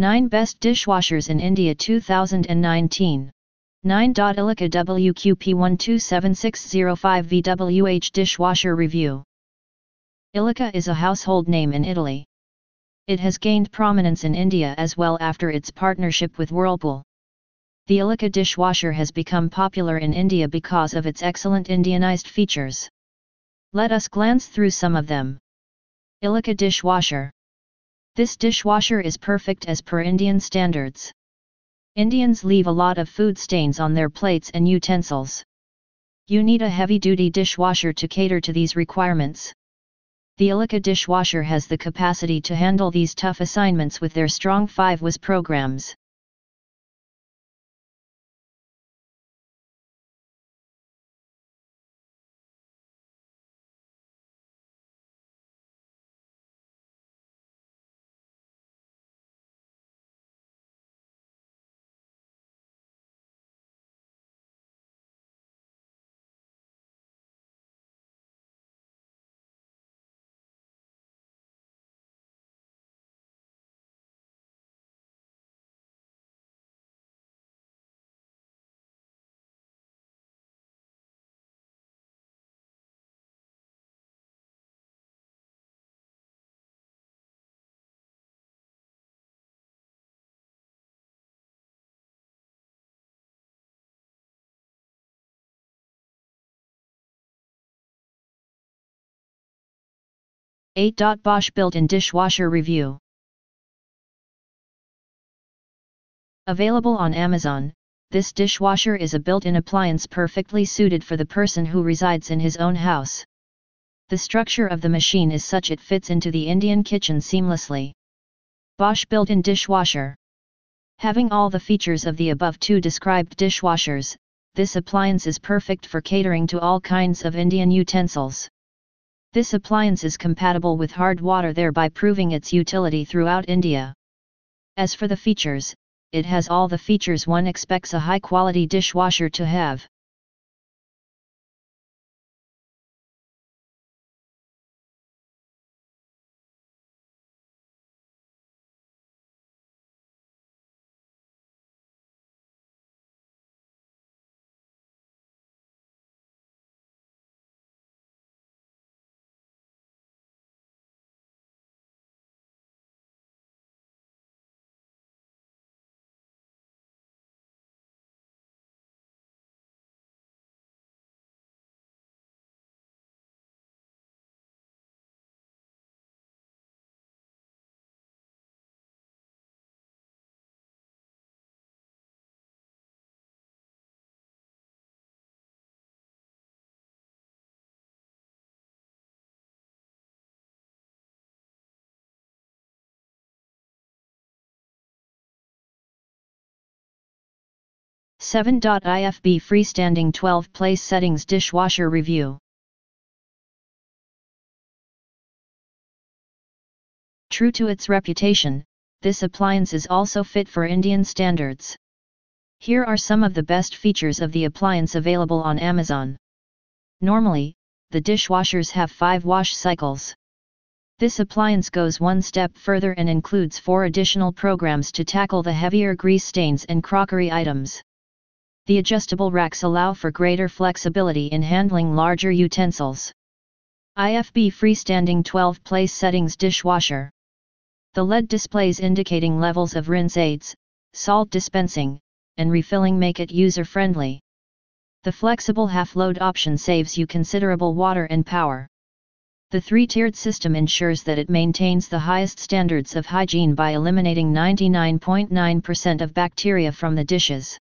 9 Best Dishwashers in India 2019. 9. IFB WQP127605VWH Dishwasher Review. Illica is a household name in Italy. It has gained prominence in India as well after its partnership with Whirlpool. The Illica dishwasher has become popular in India because of its excellent Indianized features. Let us glance through some of them. Illica dishwasher. This dishwasher is perfect as per Indian standards. Indians leave a lot of food stains on their plates and utensils. You need a heavy-duty dishwasher to cater to these requirements. The Illica dishwasher has the capacity to handle these tough assignments with their strong 5-WAS programs. Bosch built-in dishwasher review. Available on Amazon, this dishwasher is a built-in appliance perfectly suited for the person who resides in his own house. The structure of the machine is such it fits into the Indian kitchen seamlessly. Bosch built-in dishwasher. Having all the features of the above two described dishwashers, this appliance is perfect for catering to all kinds of Indian utensils. This appliance is compatible with hard water, thereby proving its utility throughout India. As for the features, it has all the features one expects a high-quality dishwasher to have. Seven. IFB Freestanding 12-place settings dishwasher review. True to its reputation, this appliance is also fit for Indian standards. Here are some of the best features of the appliance available on Amazon. Normally, the dishwashers have 5 wash cycles. This appliance goes one step further and includes 4 additional programs to tackle the heavier grease stains and crockery items. The adjustable racks allow for greater flexibility in handling larger utensils. IFB Freestanding 12-place settings dishwasher. The LED displays indicating levels of rinse aids, salt dispensing, and refilling make it user-friendly. The flexible half-load option saves you considerable water and power. The 3-tiered system ensures that it maintains the highest standards of hygiene by eliminating 99.9% of bacteria from the dishes.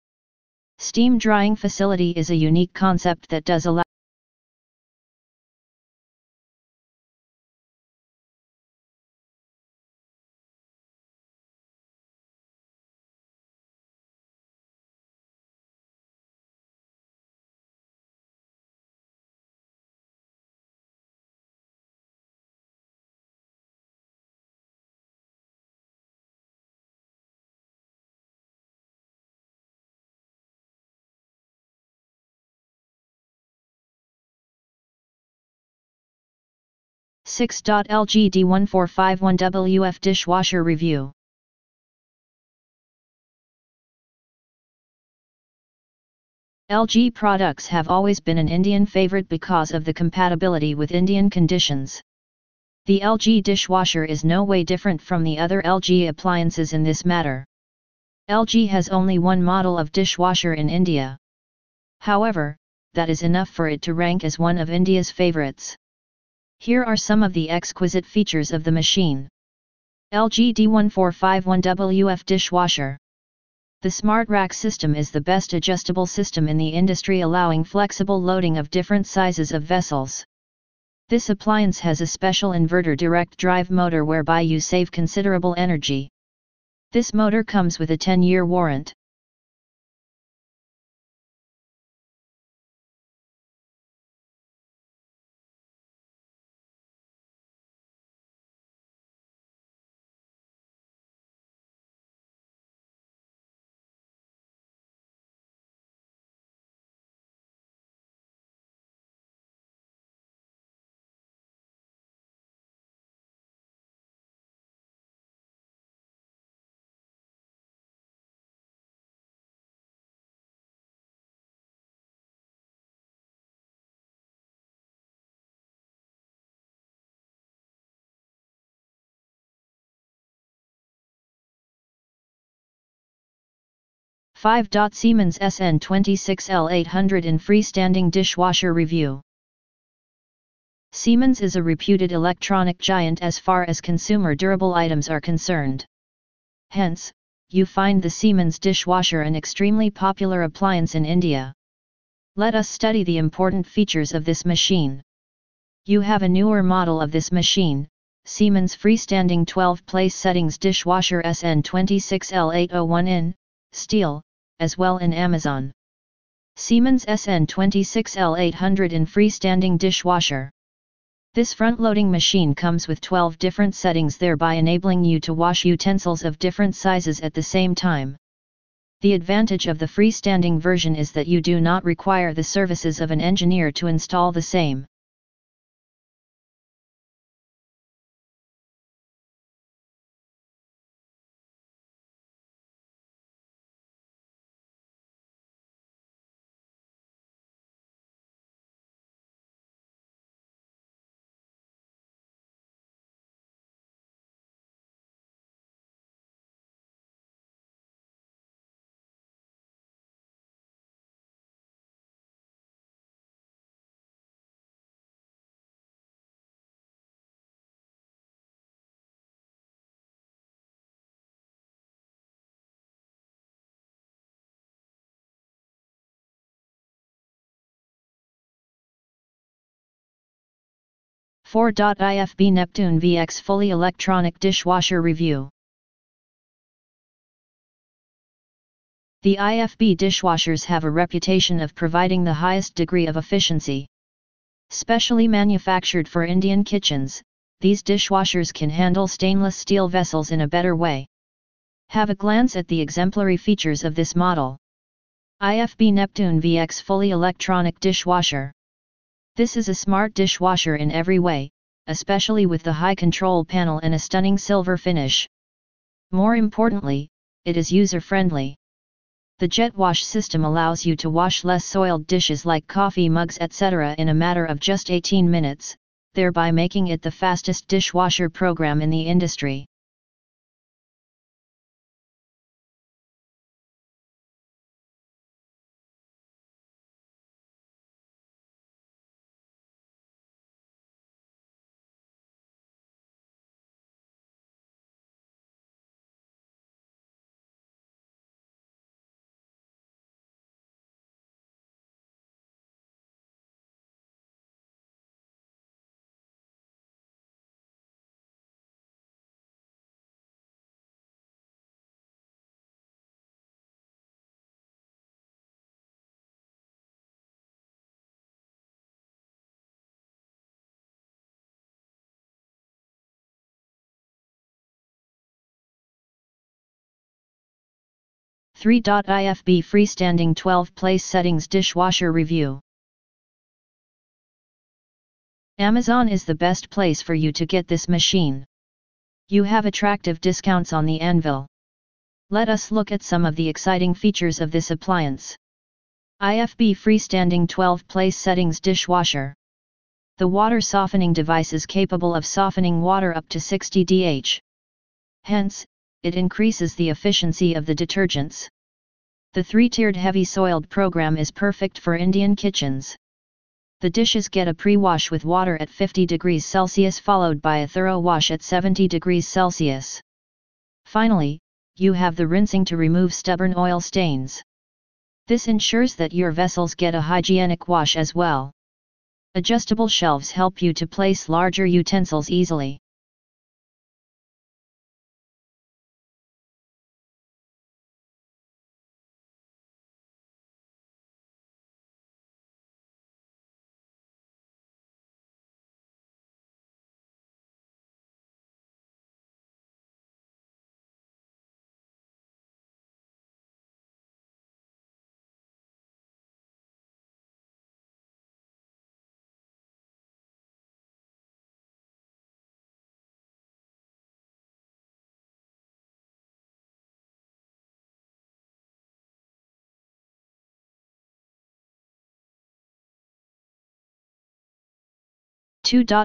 Steam drying facility is a unique concept that does allow LGD1451WF Dishwasher Review. LG products have always been an Indian favorite because of the compatibility with Indian conditions. The LG dishwasher is no way different from the other LG appliances in this matter. LG has only one model of dishwasher in India. However, that is enough for it to rank as one of India's favorites. Here are some of the exquisite features of the machine. LGD1451WF Dishwasher. The Smart Rack system is the best adjustable system in the industry, allowing flexible loading of different sizes of vessels. This appliance has a special inverter direct drive motor whereby you save considerable energy. This motor comes with a 10-year warranty. Siemens SN26L800 Freestanding Dishwasher Review. Siemens is a reputed electronic giant as far as consumer durable items are concerned. Hence, you find the Siemens dishwasher an extremely popular appliance in India. Let us study the important features of this machine. You have a newer model of this machine, Siemens Freestanding 12-place settings dishwasher SN26L801 steel, as well in Amazon. Siemens SN26L800 Freestanding Dishwasher. This front-loading machine comes with 12 different settings, thereby enabling you to wash utensils of different sizes at the same time. The advantage of the freestanding version is that you do not require the services of an engineer to install the same. IFB Neptune VX Fully Electronic Dishwasher Review. The IFB dishwashers have a reputation of providing the highest degree of efficiency. Specially manufactured for Indian kitchens, these dishwashers can handle stainless steel vessels in a better way. Have a glance at the exemplary features of this model. IFB Neptune VX Fully Electronic Dishwasher. This is a smart dishwasher in every way, especially with the high control panel and a stunning silver finish. More importantly, it is user-friendly. The jet wash system allows you to wash less soiled dishes like coffee mugs etc. in a matter of just 18 minutes, thereby making it the fastest dishwasher program in the industry. IFB Freestanding 12-place settings dishwasher review. Amazon is the best place for you to get this machine. You have attractive discounts on the anvil. Let us look at some of the exciting features of this appliance. IFB Freestanding 12-Place Settings Dishwasher. The water softening device is capable of softening water up to 60 dH. Hence, it increases the efficiency of the detergents. The 3-tiered heavy soiled program is perfect for Indian kitchens. The dishes get a pre-wash with water at 50 degrees Celsius followed by a thorough wash at 70 degrees Celsius. Finally, you have the rinsing to remove stubborn oil stains. This ensures that your vessels get a hygienic wash as well. Adjustable shelves help you to place larger utensils easily.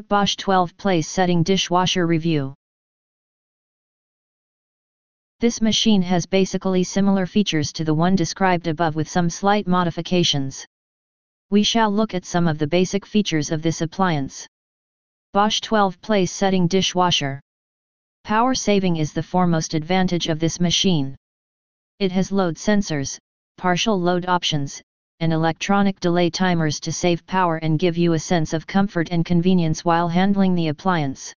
Bosch 12-Place Setting Dishwasher Review. This machine has basically similar features to the one described above with some slight modifications. We shall look at some of the basic features of this appliance. Bosch 12-Place Setting Dishwasher. Power saving is the foremost advantage of this machine. It has load sensors, partial load options, and electronic delay timers to save power and give you a sense of comfort and convenience while handling the appliance.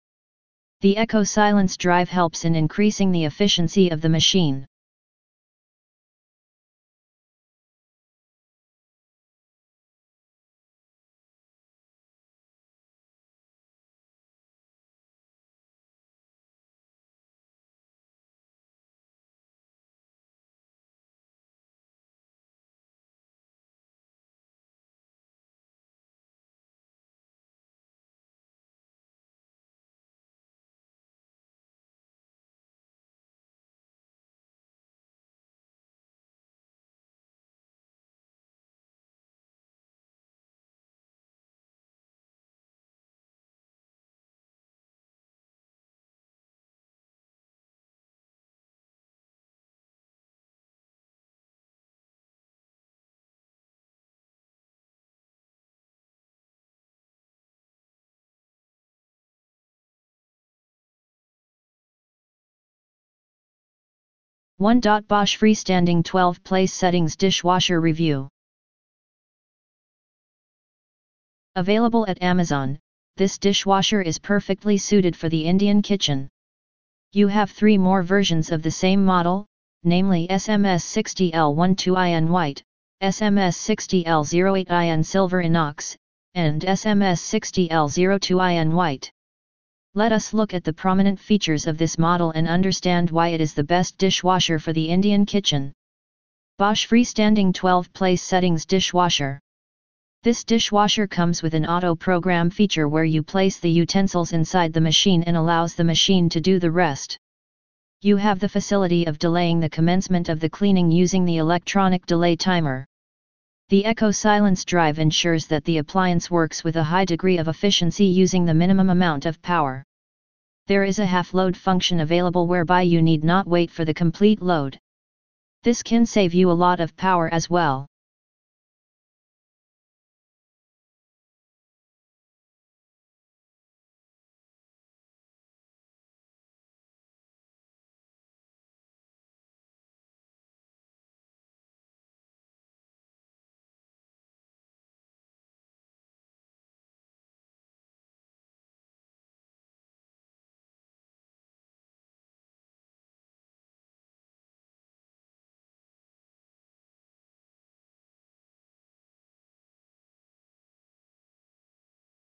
The Eco Silence drive helps in increasing the efficiency of the machine. Bosch Freestanding 12-Place Settings Dishwasher Review. Available at Amazon, this dishwasher is perfectly suited for the Indian kitchen. You have 3 more versions of the same model, namely SMS60L12IN White, SMS60L08IN Silver Inox, and SMS60L02IN White. Let us look at the prominent features of this model and understand why it is the best dishwasher for the Indian kitchen. Bosch Freestanding 12-Place Settings Dishwasher. This dishwasher comes with an auto program feature where you place the utensils inside the machine and allows the machine to do the rest. You have the facility of delaying the commencement of the cleaning using the electronic delay timer. The Eco Silence drive ensures that the appliance works with a high degree of efficiency using the minimum amount of power. There is a half-load function available whereby you need not wait for the complete load. This can save you a lot of power as well.